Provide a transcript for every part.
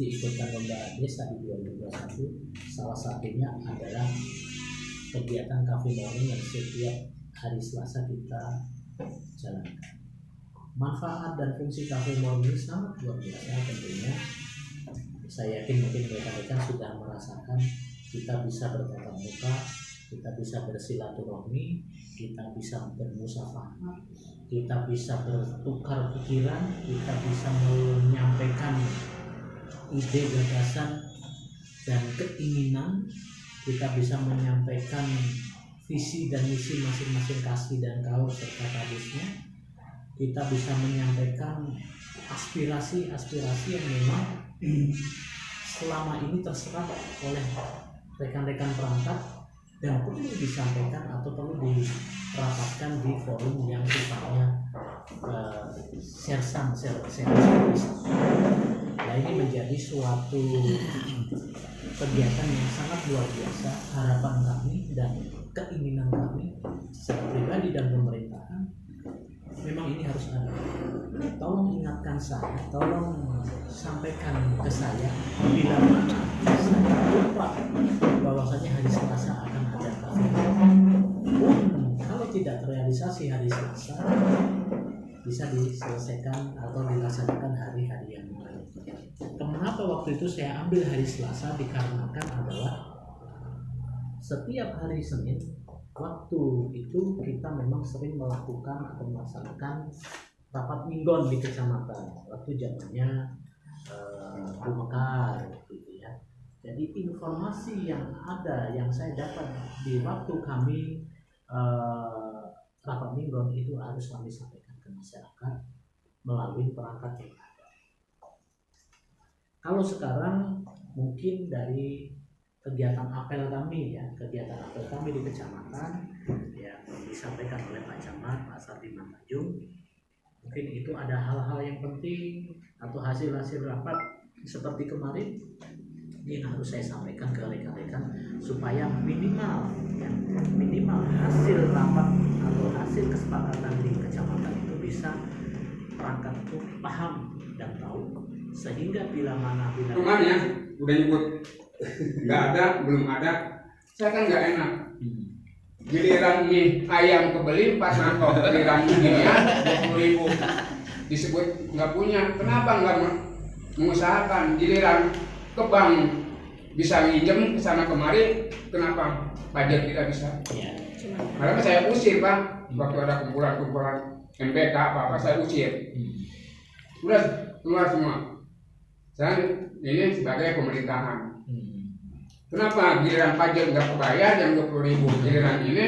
diikutkan lomba desa di 2021, salah satunya adalah kegiatan Cafe Morning yang setiap hari Selasa kita jalankan. Manfaat dan fungsi Cafe Morning sangat luar biasa tentunya. Saya yakin mungkin rekan-rekan sudah merasakan kita bisa bertatap muka, kita bisa bersilaturahmi, kita bisa bermusyawarah, kita bisa bertukar pikiran, kita bisa menyampaikan ide, gagasan, dan keinginan, kita bisa menyampaikan visi dan misi masing-masing kasih dan kaur serta kadisnya, kita bisa menyampaikan aspirasi-aspirasi yang memang selama ini terserap oleh rekan-rekan perangkat dan perlu disampaikan atau perlu dirapatkan di forum yang sifatnya sersan. Nah, ini menjadi suatu kegiatan yang sangat luar biasa. Harapan kami dan keinginan kami secara pribadi dan pemerintahan memang ini harus ada. Tolong ingatkan saya, tolong sampaikan ke saya bila mana saya lupa bahwasanya hari Selasa akan ada kafe. Kalau tidak terrealisasi hari Selasa, bisa diselesaikan atau dilaksanakan hari-hari yang lain. Kenapa waktu itu saya ambil hari Selasa? Dikarenakan adalah setiap hari Senin waktu itu kita memang sering melakukan atau melaksanakan rapat minggon di kecamatan. Waktu zamannya Bu Mekar gitu ya. Jadi informasi yang ada yang saya dapat di waktu kami rapat minggon itu harus kami sampaikan ke masyarakat melalui perangkat yang ada. Kalau sekarang mungkin dari kegiatan apel kami di kecamatan yang disampaikan oleh Pak Camat, Pak Sardiman Tanjung, mungkin itu ada hal-hal yang penting atau hasil-hasil rapat seperti kemarin ini harus saya sampaikan ke rekan-rekan supaya minimal hasil rapat atau hasil kesepakatan di kecamatan itu bisa perangkat itu paham dan tahu, sehingga bila ya udah nyebut nggak ada, belum ada, saya kan nggak enak. Giliran mie ayam kebeli pas nangkok giliran gini ya 20.000 disebut nggak punya. Kenapa nggak mengusahakan? Giliran ke bank bisa minjem kesana kemari, kenapa pajak tidak bisa? Karena saya usir Pak, waktu ada kumpulan MPK apa saya usir. Udah keluar semua. Saya ini sebagai pemerintahan. Kenapa giliran pajak nggak kebayar yang 20.000, giliran ini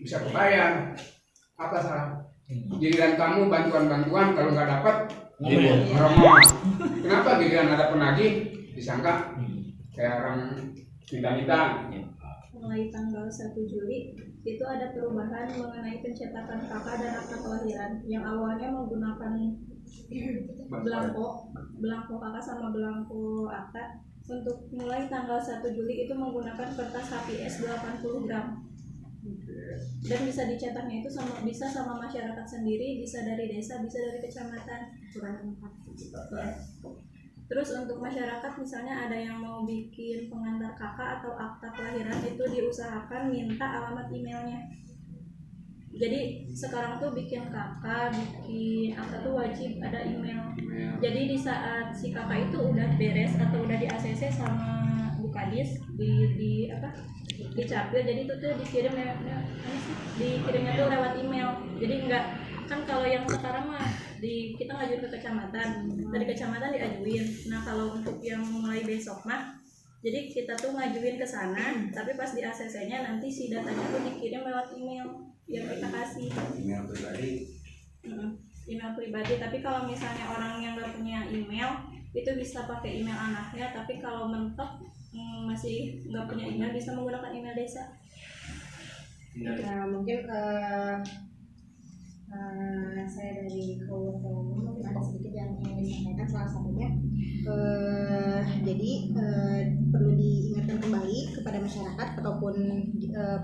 bisa kebayar? Apa salah? Giliran kamu bantuan kalau nggak dapat ngeromong. Kenapa giliran ada penagih disangka kayak orang minta-minta? Mulai tanggal 1 Juli itu ada perubahan mengenai pencetakan KK dan akta kelahiran yang awalnya menggunakan belangko KK sama belangko akta. Untuk mulai tanggal 1 Juli itu menggunakan kertas HPS 80 gram. Dan bisa dicetaknya itu bisa sama masyarakat sendiri, bisa dari desa, bisa dari kecamatan. Ya. Terus untuk masyarakat misalnya ada yang mau bikin pengantar KK atau akta kelahiran itu diusahakan minta alamat emailnya. Jadi sekarang tuh bikin KK, bikin akta tuh wajib ada email. Jadi di saat si KK itu udah beres atau udah di ACC sama Bu Kadis dicapil, jadi itu tuh dikirimnya tuh lewat email. Jadi enggak, kan kalau yang sekarang mah kita ngajuin ke kecamatan, dari kecamatan diajuin. Nah kalau untuk yang mulai besok mah jadi kita tuh ngajuin ke sana, tapi pas di ACC-nya nanti si datanya tuh dikirim lewat email yang kita kasih. Email pribadi. Email pribadi. Tapi kalau misalnya orang yang nggak punya email, itu bisa pakai email anaknya. Tapi kalau mentok masih nggak punya email, bisa menggunakan email desa. Nah, mungkin saya dari Ketua Umum mungkin ada sedikit yang ingin disampaikan. Salah satunya jadi perlu diingatkan kembali kepada masyarakat ataupun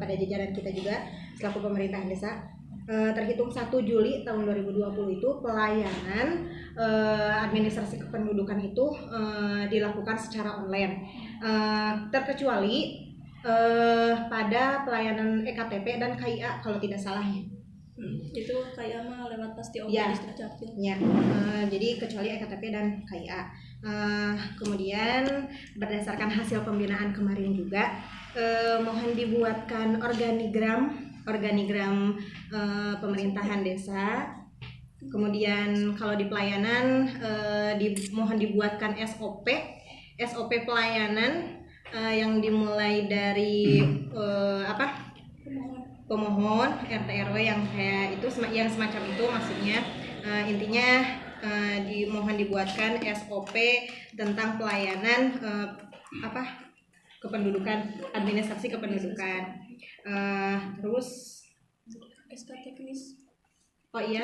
pada jajaran kita juga selaku pemerintahan desa, terhitung 1 Juli tahun 2020 itu pelayanan administrasi kependudukan itu dilakukan secara online, terkecuali pada pelayanan EKTP dan KIA kalau tidak salah ya. Itu kayak mah lewat pasti Ya. Distrik Ya, jadi kecuali EKTP dan KIA. Kemudian berdasarkan hasil pembinaan kemarin juga, mohon dibuatkan organigram pemerintahan desa. Kemudian kalau di pelayanan, mohon dibuatkan SOP pelayanan yang dimulai dari pemohon RT RW yang kayak itu, yang semacam itu maksudnya. Intinya mohon dibuatkan SOP tentang pelayanan kependudukan, administrasi kependudukan. Terus SK teknis. oh iya,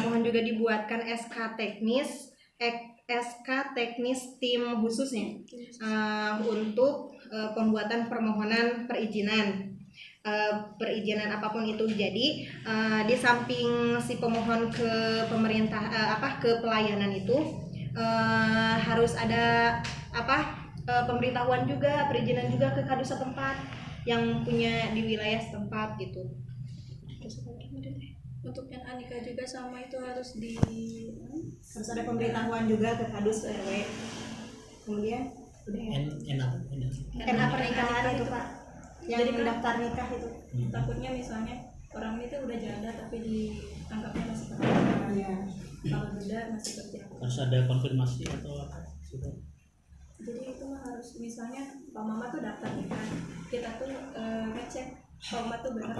mohon juga dibuatkan SK teknis tim khususnya untuk pembuatan permohonan perizinan apapun itu. Jadi di samping si pemohon ke pemerintah ke pelayanan itu harus ada pemberitahuan juga, perizinan juga ke kadus setempat yang punya di wilayah setempat gitu. Untuk yang Anika juga sama itu harus Harus ada pemberitahuan juga ke kadus RW. Kemudian udah ya. NA pernikahan itu Pak, yang Jadi kan- mendaftar nikah itu. takutnya misalnya orang itu udah janda tapi ditangkapnya masih perempuan. Iya. Kalau beda masih seperti apa? Harus ada konfirmasi atau apa? Sudah. Jadi itu mah harus misalnya Pak Mama tuh daftar nikah, kita tuh ngecek Pak Mama tuh benar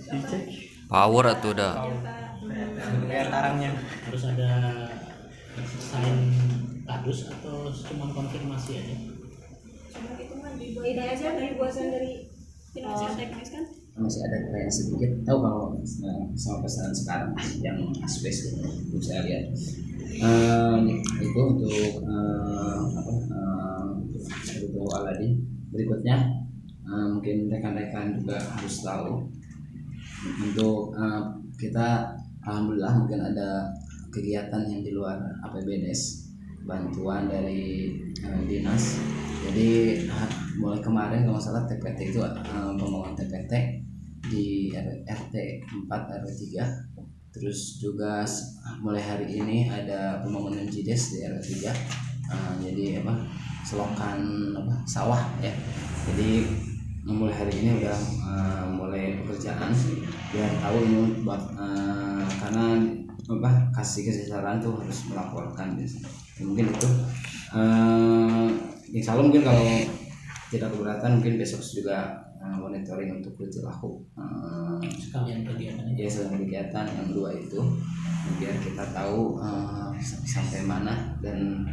Dicek. Power atau udah tarangnya. Harus ada sign kadus atau cuma konfirmasi aja? cuma itu mah dibuat Ini aja dibuatkan dari finansial teknis kan. Masih ada kayak sedikit tahu kalau sama pesanan sekarang yang asbes itu saya lihat itu untuk untuk Aladin. Berikutnya mungkin rekan-rekan juga harus tahu untuk kita alhamdulillah mungkin ada kegiatan yang di luar APBDes, bantuan dari dinas. Jadi mulai kemarin kalau nggak salah TPT itu pembangunan TPT di RT 4 RW 3, terus juga mulai hari ini ada pembangunan JIDES di RW 3. Jadi selokan sawah ya. Jadi mulai hari ini udah mulai pekerjaan biar tahu ini buat karena kasih kesejahteraan tuh harus melaporkan biasanya. Mungkin itu insya Allah mungkin kalau tidak keberatan mungkin besok juga monitoring untuk perilaku Sekalian kegiatan ya sedang kegiatan yang dua itu biar kita tahu sampai mana dan